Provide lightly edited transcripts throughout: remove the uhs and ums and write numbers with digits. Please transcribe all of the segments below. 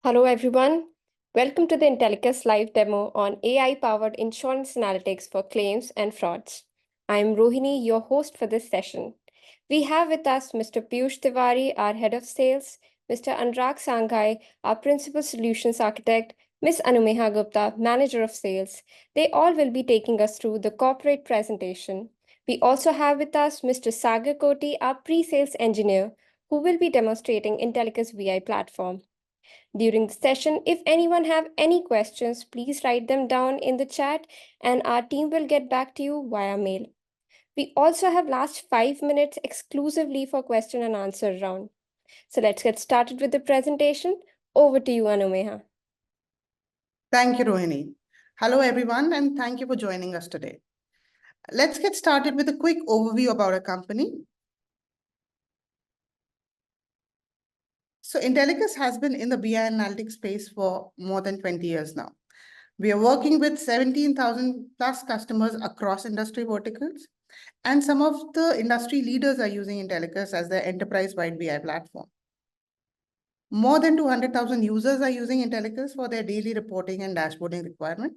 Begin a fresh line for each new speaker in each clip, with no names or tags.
Hello, everyone. Welcome to the Intellicus live demo on AI-powered insurance analytics for claims and frauds. I'm Rohini, your host for this session. We have with us Mr. Piyush Tiwari, our head of sales, Mr. Anurag Sanghai, our principal solutions architect, Ms. Anumeha Gupta, manager of sales. They all will be taking us through the corporate presentation. We also have with us Mr. Sagar Koti, our pre-sales engineer, who will be demonstrating Intellicus BI platform. During the session, if anyone have any questions, please write them down in the chat and our team will get back to you via mail. We also have last 5 minutes exclusively for question and answer round. So let's get started with the presentation. Over to you, Anumeha.
Thank you, Rohini. Hello, everyone, and thank you for joining us today. Let's get started with a quick overview about our company. So Intellicus has been in the BI analytics space for more than 20 years now. We are working with 17,000 plus customers across industry verticals, and some of the industry leaders are using Intellicus as their enterprise-wide BI platform. More than 200,000 users are using Intellicus for their daily reporting and dashboarding requirement,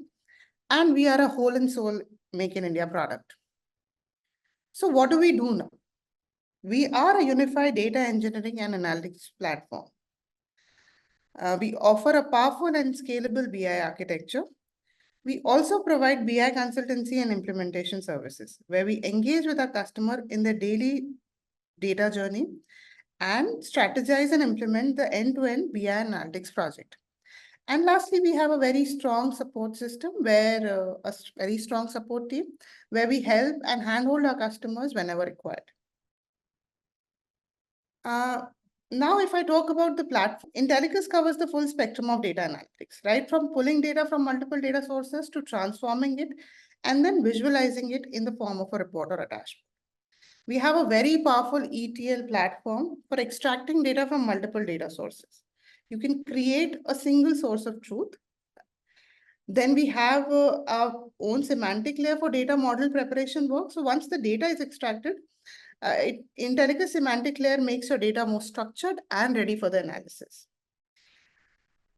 and we are a whole and soul Make in India product. So what do we do now? We are a unified data engineering and analytics platform. We offer a powerful and scalable BI architecture. We also provide BI consultancy and implementation services, where we engage with our customer in their daily data journey and strategize and implement the end-to-end BI analytics project. And lastly, we have a very strong support system where a very strong support team where we help and handhold our customers whenever required. Now, if I talk about the platform, Intellicus covers the full spectrum of data analytics, right? From pulling data from multiple data sources to transforming it and then visualizing it in the form of a report or a dashboard. We have a very powerful ETL platform for extracting data from multiple data sources. You can create a single source of truth. Then we have our own semantic layer for data model preparation work. So once the data is extracted, Intellicus semantic layer makes your data more structured and ready for the analysis.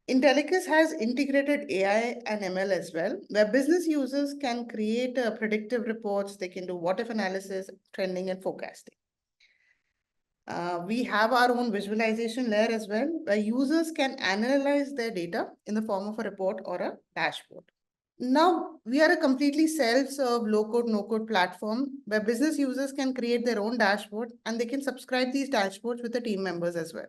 Intellicus has integrated AI and ML as well, where business users can create predictive reports. They can do what-if analysis, trending, and forecasting. We have our own visualization layer as well, where users can analyze their data in the form of a report or a dashboard. Now, we are a completely self-serve, low-code, no-code platform where business users can create their own dashboard and they can subscribe these dashboards with the team members as well.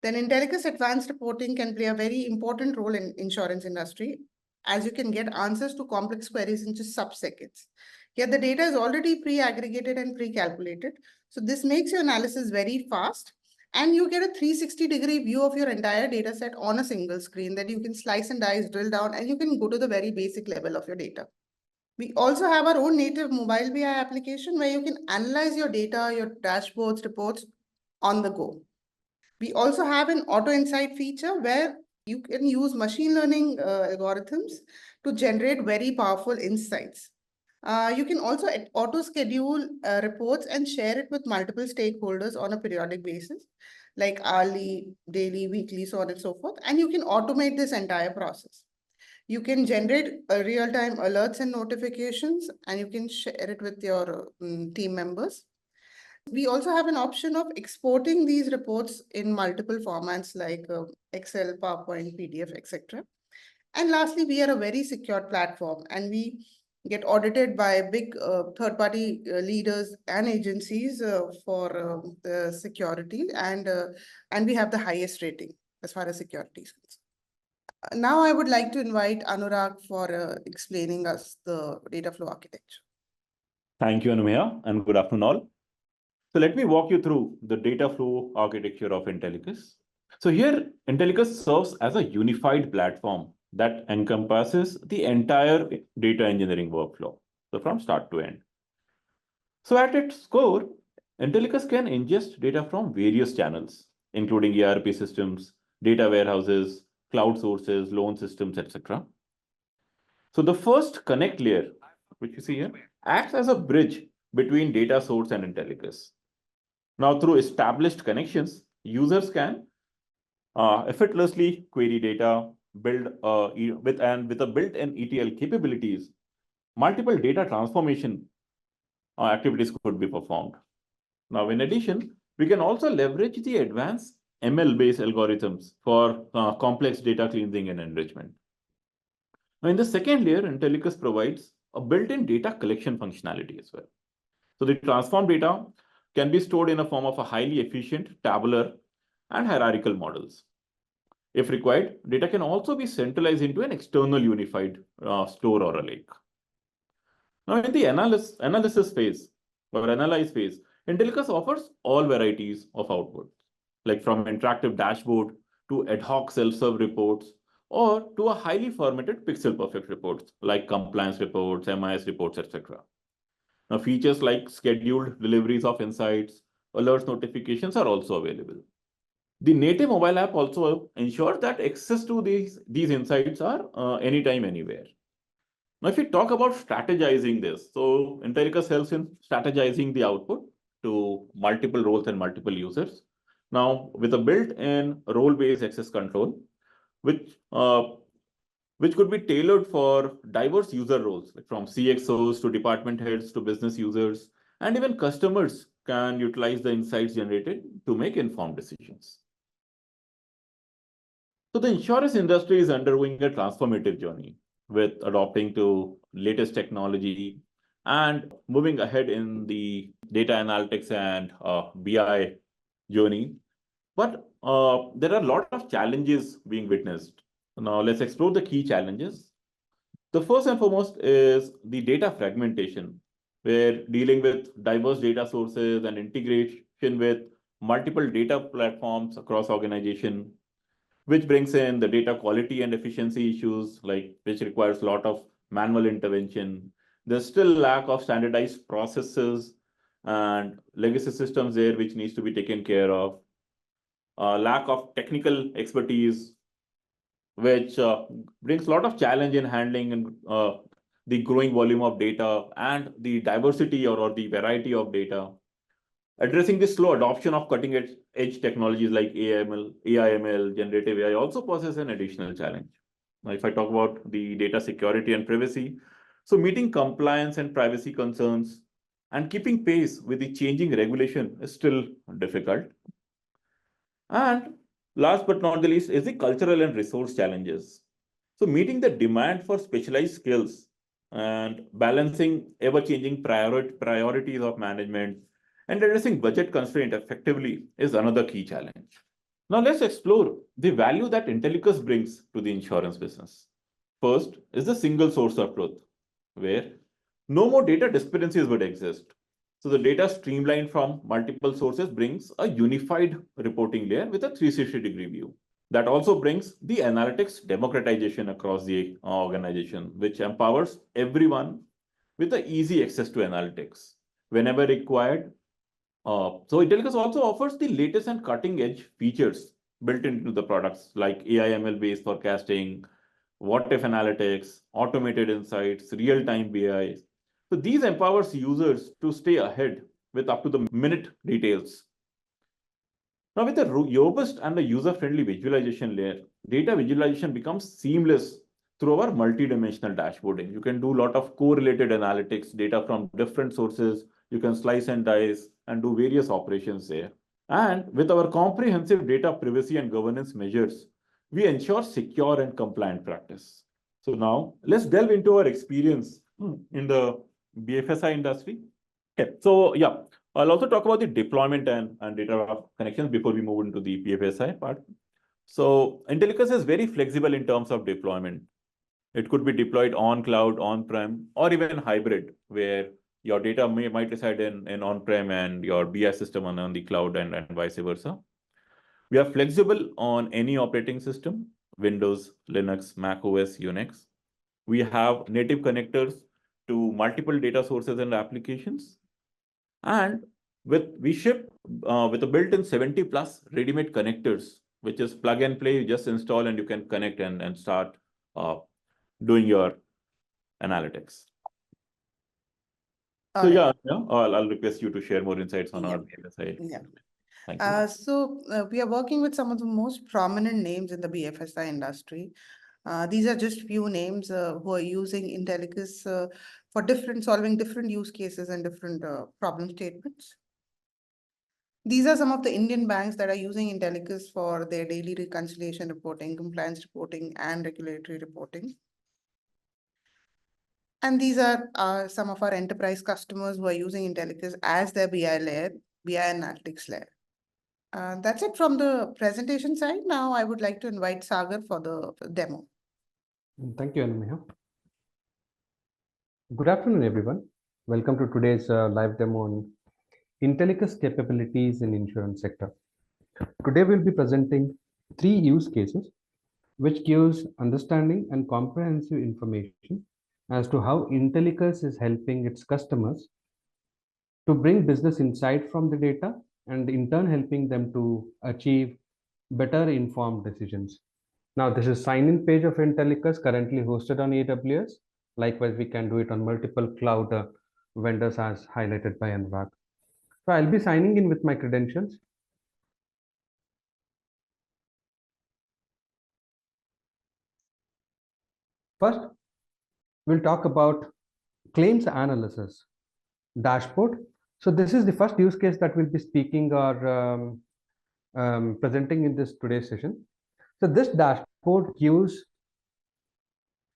Then Intellicus Advanced Reporting can play a very important role in insurance industry, as you can get answers to complex queries in just sub-seconds. Yet the data is already pre-aggregated and pre-calculated. So this makes your analysis very fast. And you get a 360-degree view of your entire data set on a single screen that you can slice and dice, drill down, and you can go to the very basic level of your data. We also have our own native mobile BI application where you can analyze your data, your dashboards, reports on the go. We also have an auto insight feature where you can use machine learning algorithms to generate very powerful insights. You can also auto-schedule reports and share it with multiple stakeholders on a periodic basis, like hourly, daily, weekly, so on and so forth. And you can automate this entire process. You can generate real-time alerts and notifications, and you can share it with your team members. We also have an option of exporting these reports in multiple formats like Excel, PowerPoint, PDF, etc. And lastly, we are a very secure platform, and we get audited by big third-party leaders and agencies for the security, and we have the highest rating as far as security is concerned. Now I would like to invite Anurag for explaining us the data flow architecture.
Thank you, Anumeha, and good afternoon all. So let me walk you through the data flow architecture of Intellicus. So here, Intellicus serves as a unified platform that encompasses the entire data engineering workflow, so from start to end. So at its core, Intellicus can ingest data from various channels, including ERP systems, data warehouses, cloud sources, loan systems, etc. So the first connect layer, which you see here, acts as a bridge between data source and Intellicus. Now, through established connections, users can effortlessly query data, build with a built-in ETL capabilities, multiple data transformation activities could be performed. Now, in addition, we can also leverage the advanced ML-based algorithms for complex data cleansing and enrichment. Now, in the second layer, Intellicus provides a built-in data collection functionality as well. So the transformed data can be stored in a form of a highly efficient tabular and hierarchical models. If required, data can also be centralized into an external unified store or a lake. Now, in the analysis phase or analyze phase, Intellicus offers all varieties of outputs, like from interactive dashboard to ad hoc self-serve reports, or to a highly formatted pixel-perfect reports, like compliance reports, MIS reports, etc. Now, features like scheduled deliveries of insights, alerts, notifications are also available. The native mobile app also ensures that access to these insights are anytime, anywhere. Now, if we talk about strategizing this, so Intellicus helps in strategizing the output to multiple roles and multiple users. Now, with a built-in role-based access control, which which could be tailored for diverse user roles, like from CXOs to department heads to business users, and even customers can utilize the insights generated to make informed decisions. So the insurance industry is undergoing a transformative journey with adopting to latest technology and moving ahead in the data analytics and BI journey. But there are a lot of challenges being witnessed. Now let's explore the key challenges. The first and foremost is the data fragmentation, where dealing with diverse data sources and integration with multiple data platforms across organization, which brings in the data quality and efficiency issues, like which requires a lot of manual intervention. There's still lack of standardized processes and legacy systems there, which needs to be taken care of. Lack of technical expertise, which brings a lot of challenge in handling and the growing volume of data and the diversity or the variety of data. Addressing the slow adoption of cutting edge technologies like AIML, generative AI also poses an additional challenge. Now, if I talk about the data security and privacy, so meeting compliance and privacy concerns and keeping pace with the changing regulation is still difficult. And last but not the least is the cultural and resource challenges. So meeting the demand for specialized skills and balancing ever-changing priorities of management and addressing budget constraint effectively is another key challenge. Now let's explore the value that Intellicus brings to the insurance business. First is the single source of truth, where no more data discrepancies would exist. So the data streamlined from multiple sources brings a unified reporting layer with a 360-degree view. That also brings the analytics democratization across the organization, which empowers everyone with the easy access to analytics whenever required. So Intellicus also offers the latest and cutting edge features built into the products like AIML based forecasting, what if analytics, automated insights, real-time BI. So these empowers users to stay ahead with up to the minute details. Now with a robust and a user-friendly visualization layer, data visualization becomes seamless through our multi-dimensional dashboarding. You can do a lot of correlated analytics, data from different sources. You can slice and dice and do various operations there. And with our comprehensive data privacy and governance measures, we ensure secure and compliant practice. So now let's delve into our experience in the BFSI industry. Okay, so yeah, I'll also talk about the deployment and data connections before we move into the BFSI part. So Intellicus is very flexible in terms of deployment. It could be deployed on cloud, on-prem, or even hybrid, where your data might reside in on-prem and your BI system on the cloud and vice versa. We are flexible on any operating system, Windows, Linux, Mac OS, Unix. We have native connectors to multiple data sources and applications. And we ship with a built-in 70 plus ready-made connectors, which is plug and play. You just install and you can connect and start doing your analytics. So yeah, I'll request you to share more insights on our BFSI.
Yeah.
Thank you.
We are working with some of the most prominent names in the BFSI industry. These are just few names who are using Intellicus for solving different use cases and different problem statements. These are some of the Indian banks that are using Intellicus for their daily reconciliation reporting, compliance reporting, and regulatory reporting. And these are some of our enterprise customers who are using Intellicus as their BI layer, BI analytics layer. That's it from the presentation side. Now I would like to invite Sagar for the demo.
Thank you, Anumaya. Good afternoon, everyone. Welcome to today's live demo on Intellicus capabilities in insurance sector. Today we'll be presenting 3 use cases which gives understanding and comprehensive information as to how Intellicus is helping its customers to bring business insight from the data and in turn helping them to achieve better informed decisions. Now, this is sign-in page of Intellicus currently hosted on AWS. Likewise, we can do it on multiple cloud vendors as highlighted by Anurag. So I'll be signing in with my credentials. First, we'll talk about claims analysis dashboard. So this is the first use case that we'll be speaking or presenting in this today's session. So this dashboard gives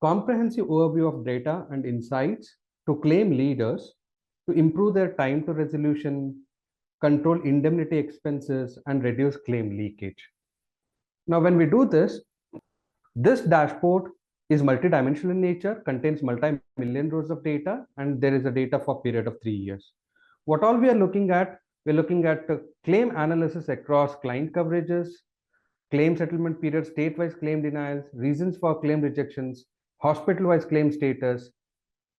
comprehensive overview of data and insights to claim leaders to improve their time to resolution, control indemnity expenses, and reduce claim leakage. Now, when we do this, this dashboard is multidimensional in nature, contains multi-million rows of data, and there is a data for a period of 3 years. What all we are looking at, we're looking at claim analysis across client coverages, claim settlement period, state-wise claim denials, reasons for claim rejections, hospital-wise claim status,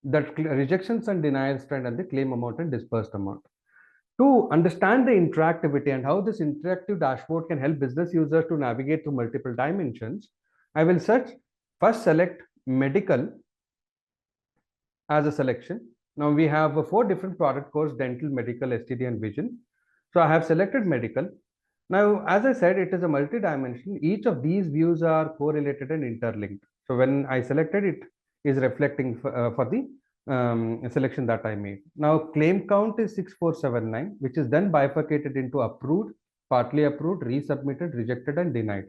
the rejections and denials trend, and the claim amount and disbursed amount. To understand the interactivity and how this interactive dashboard can help business users to navigate through multiple dimensions, I will first select medical as a selection. Now we have 4 different product codes: dental, medical, STD, and vision. So I have selected medical. Now, as I said, it is a multi-dimensional. Each of these views are correlated and interlinked. So when I selected it, is reflecting for the selection that I made. Now, claim count is 6479, which is then bifurcated into approved, partly approved, resubmitted, rejected, and denied.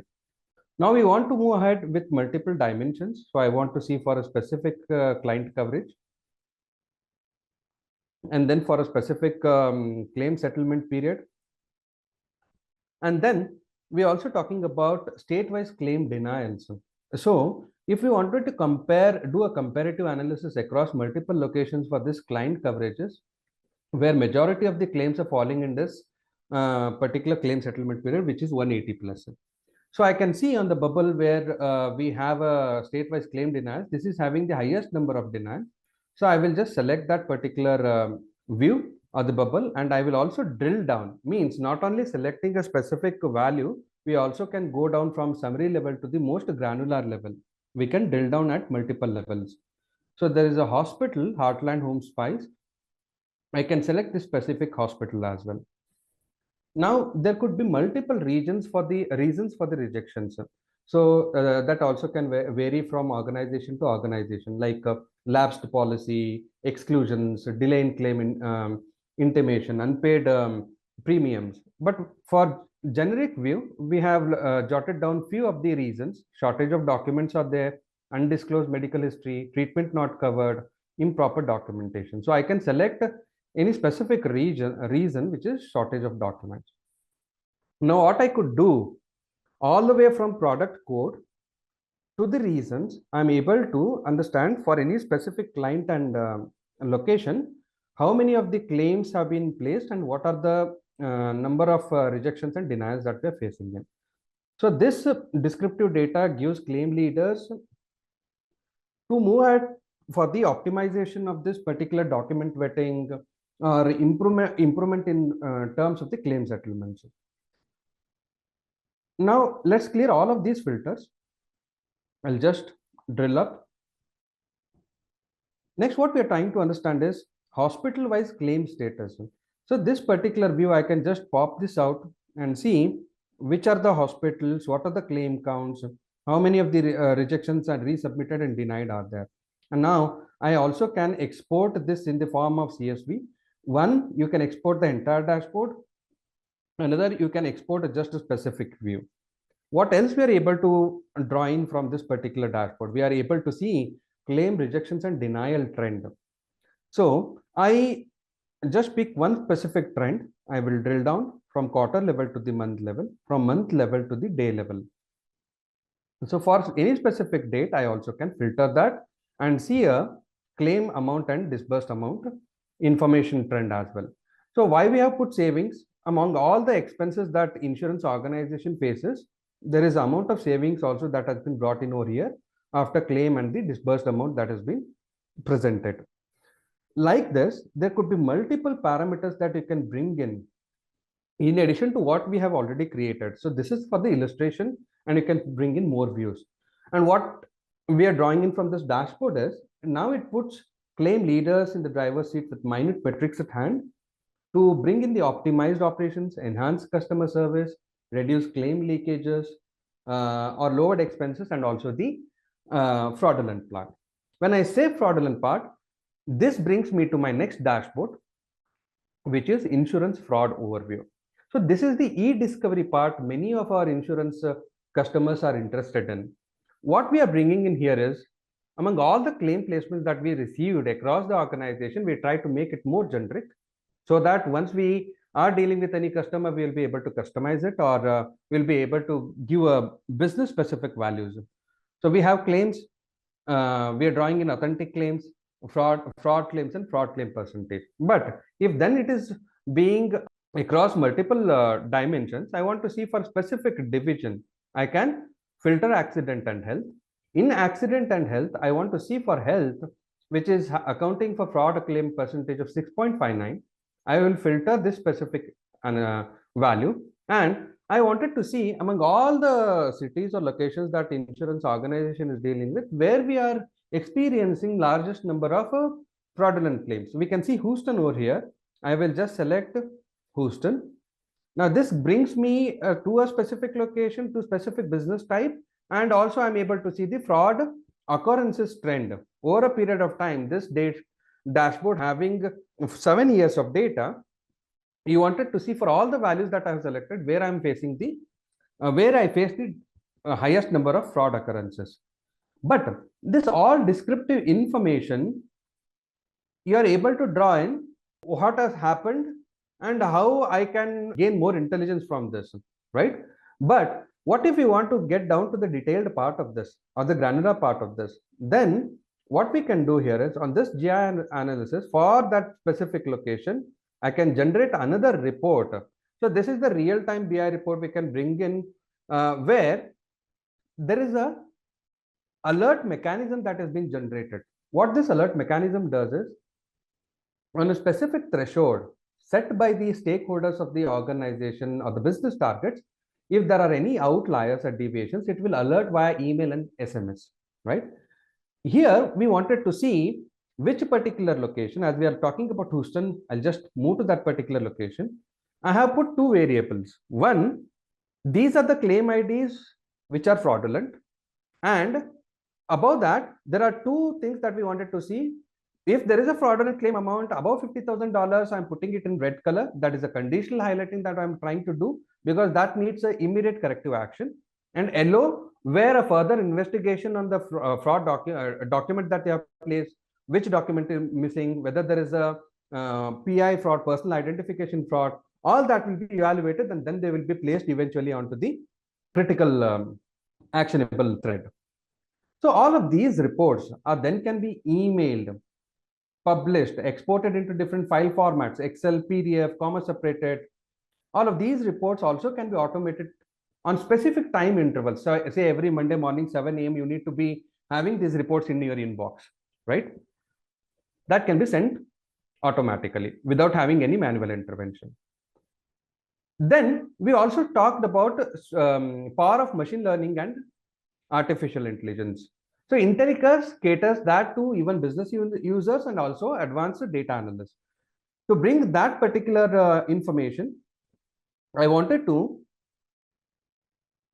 Now we want to move ahead with multiple dimensions. So I want to see for a specific client coverage, and then for a specific claim settlement period. And then we're also talking about state-wise claim denials. So if we wanted to do a comparative analysis across multiple locations for this client coverages, where majority of the claims are falling in this particular claim settlement period, which is 180 plus. So I can see on the bubble where we have a state-wise claim denials, this is having the highest number of denials. So I will just select that particular view or the bubble, and I will also drill down. Means not only selecting a specific value, we also can go down from summary level to the most granular level. We can drill down at multiple levels. So there is a hospital, Heartland Home Spice. I can select the specific hospital as well. Now there could be multiple reasons for the rejections. So that also can vary from organization to organization, like lapsed policy, exclusions, delay in claim intimation, unpaid premiums. But for generic view, we have jotted down few of the reasons. Shortage of documents are there, undisclosed medical history, treatment not covered, improper documentation. So I can select any specific reason which is shortage of documents. Now what I could do, all the way from product code to the reasons, I'm able to understand for any specific client and location, how many of the claims have been placed and what are the number of rejections and denials that we're facing in. So this descriptive data gives claim leaders to move ahead for the optimization of this particular document vetting or improvement in terms of the claim settlements. Now let's clear all of these filters. I'll just drill up. Next, what we are trying to understand is hospital-wise claim status. So this particular view, I can just pop this out and see which are the hospitals, what are the claim counts, how many of the rejections are resubmitted and denied are there. And now I also can export this in the form of CSV. One, you can export the entire dashboard. Another, you can export just a specific view. What else we are able to draw in from this particular dashboard? We are able to see claim rejections and denial trend. So I just pick one specific trend. I will drill down from quarter level to the month level, from month level to the day level. So for any specific date, I also can filter that and see a claim amount and disbursed amount information trend as well. So why we have put savings? Among all the expenses that insurance organization faces, there is amount of savings also that has been brought in over here after claim and the disbursed amount that has been presented. Like this, there could be multiple parameters that you can bring in addition to what we have already created. So this is for the illustration, and you can bring in more views. And what we are drawing in from this dashboard is, now it puts claim leaders in the driver's seat with minute metrics at hand to bring in the optimized operations, enhance customer service, reduce claim leakages or lowered expenses, and also the fraudulent part. When I say fraudulent part, this brings me to my next dashboard, which is insurance fraud overview. So this is the e-discovery part many of our insurance customers are interested in. What we are bringing in here is, among all the claim placements that we received across the organization, we try to make it more generic, so that once we are dealing with any customer, we will be able to customize it, or we'll be able to give a business specific values. So we have claims, we are drawing in authentic claims, fraud claims, and fraud claim percentage. But if then it is being across multiple dimensions, I want to see for specific division, I can filter accident and health. In accident and health, I want to see for health, which is accounting for fraud claim percentage of 6.59. I will filter this specific value, and I wanted to see among all the cities or locations that insurance organization is dealing with, where we are experiencing largest number of fraudulent claims. We can see Houston over here. I will just select Houston. Now this brings me to a specific location, to specific business type, and also I'm able to see the fraud occurrences trend over a period of time. This dashboard having 7 years of data, you wanted to see for all the values that I have selected where I'm facing the where I face the highest number of fraud occurrences. But this all descriptive information, you are able to draw in what has happened and how I can gain more intelligence from this, right? But what if we want to get down to the detailed part of this or the granular part of this? Then what we can do here is, on this GI analysis for that specific location, I can generate another report. So this is the real-time BI report we can bring in, where there is a alert mechanism that has been generated. What this alert mechanism does is, on a specific threshold set by the stakeholders of the organization or the business targets, if there are any outliers or deviations, it will alert via email and SMS, right? Here we wanted to see which particular location. As we are talking about Houston, I'll just move to that particular location. I have put two variables. One, these are the claim IDs which are fraudulent, and above that there are two things that we wanted to see. If there is a fraudulent claim amount above $50,000, I'm putting it in red color. That is a conditional highlighting that I'm trying to do, because that needs an immediate corrective action. And yellow, where a further investigation on the fraud document that they have placed, which document is missing, whether there is a PI fraud, personal identification fraud, all that will be evaluated, and then they will be placed eventually onto the critical actionable thread. So all of these reports are then can be emailed, published, exported into different file formats, Excel, PDF, comma separated. All of these reports also can be automated on specific time intervals. So say every Monday morning, 7 a.m., you need to be having these reports in your inbox, right? That can be sent automatically without having any manual intervention. Then we also talked about power of machine learning and artificial intelligence. So Intellicus caters that to even business users and also advanced data analysts. To bring that particular information, I wanted to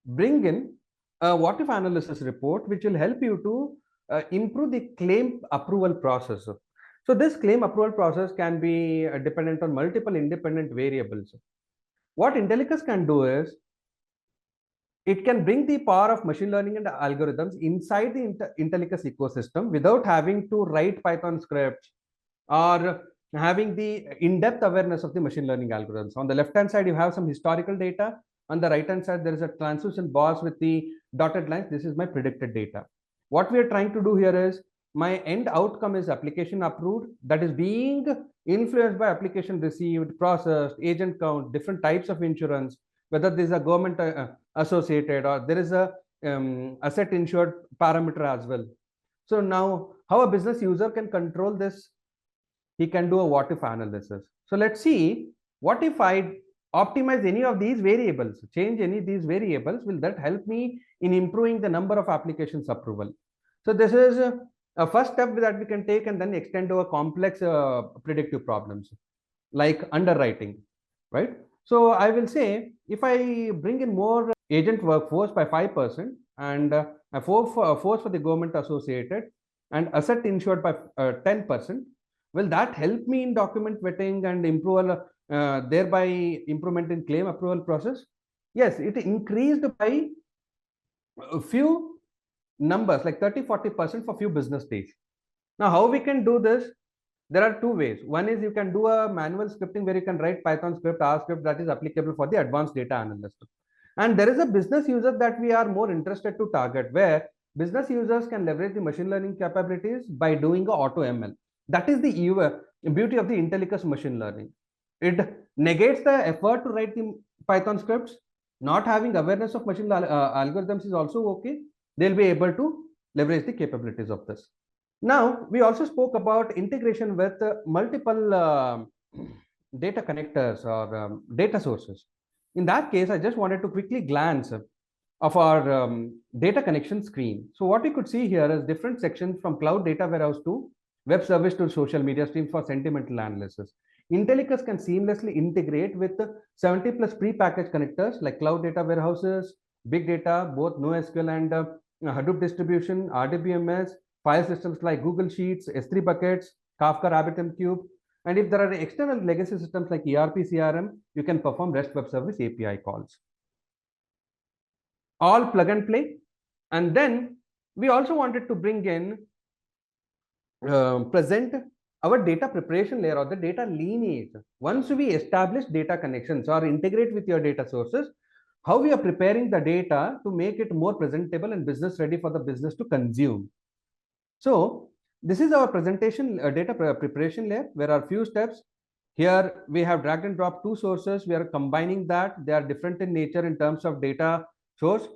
bring in a what if analysis report, which will help you to improve the claim approval process. So this claim approval process can be dependent on multiple independent variables. What Intellicus can do is, it can bring the power of machine learning and algorithms inside the Intellicus ecosystem without having to write Python scripts or having the in-depth awareness of the machine learning algorithms. On the left-hand side, you have some historical data. On the right-hand side, there is a transition bars with the dotted lines. This is my predicted data. What we are trying to do here is, my end outcome is application approved, that is being influenced by application received, processed, agent count, different types of insurance, whether this is a government associated or there is a asset insured parameter as well. So now how a business user can control this? He can do a what if analysis. So let's see, what if I optimize any of these variables, change any of these variables, will that help me in improving the number of applications approval? So this is a first step that we can take and then extend to a complex predictive problems like underwriting, right? So I will say, if I bring in more agent workforce by 5% and a force for the government associated and asset insured by 10%, will that help me in document vetting and improve thereby improvement in claim approval process? Yes, it increased by a few numbers like 30-40% for few business days. Now how we can do this? There are two ways. One is you can do a manual scripting where you can write Python script, R script that is applicable for the advanced data analyst. And there is a business user that we are more interested to target, where business users can leverage the machine learning capabilities by doing a auto ML. That is the beauty of the Intellicus machine learning. It negates the effort to write the Python scripts. Not having awareness of machine algorithms is also okay. They'll be able to leverage the capabilities of this. Now, we also spoke about integration with multiple data connectors or data sources. In that case, I just wanted to quickly glance of our data connection screen. So what we could see here is different sections from cloud data warehouse to web service to social media streams for sentimental analysis. Intellicus can seamlessly integrate with 70 plus pre-packaged connectors like cloud data warehouses, big data, both NoSQL and Hadoop distribution, RDBMS, file systems like Google Sheets, S3 buckets, Kafka RabbitMQ. And if there are external legacy systems like ERP, CRM, you can perform REST web service API calls. All plug and play. And then we also wanted to bring in, present our data preparation layer or the data lineage. Once we establish data connections or integrate with your data sources, how we are preparing the data to make it more presentable and business ready for the business to consume. So this is our presentation data preparation layer. There are few steps. Here we have drag and drop two sources. We are combining that. They are different in nature in terms of data source.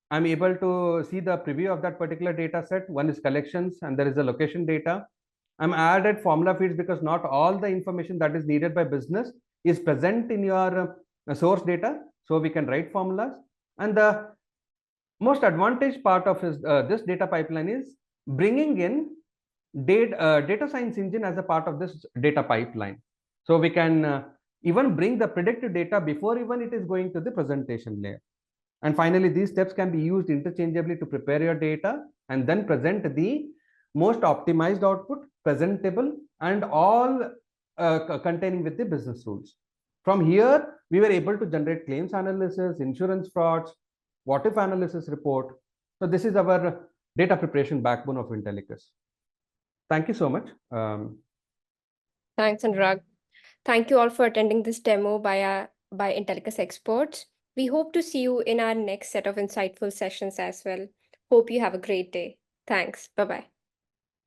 I'm able to see the preview of that particular data set. One is collections and there is a location data. I'm added formula feeds because not all the information that is needed by business is present in your source data. So we can write formulas. And the most advantage part of this data pipeline is bringing in data science engine as a part of this data pipeline. So we can even bring the predicted data before even it is going to the presentation layer. And finally, these steps can be used interchangeably to prepare your data and then present the most optimized output, presentable, and all containing with the business rules. From here, we were able to generate claims analysis, insurance frauds, what if analysis report. So this is our data preparation backbone of Intellicus. Thank you so much.
Thanks, Anurag. Thank you all for attending this demo by Intellicus experts. We hope to see you in our next set of insightful sessions as well. Hope you have a great day. Thanks. Bye-bye.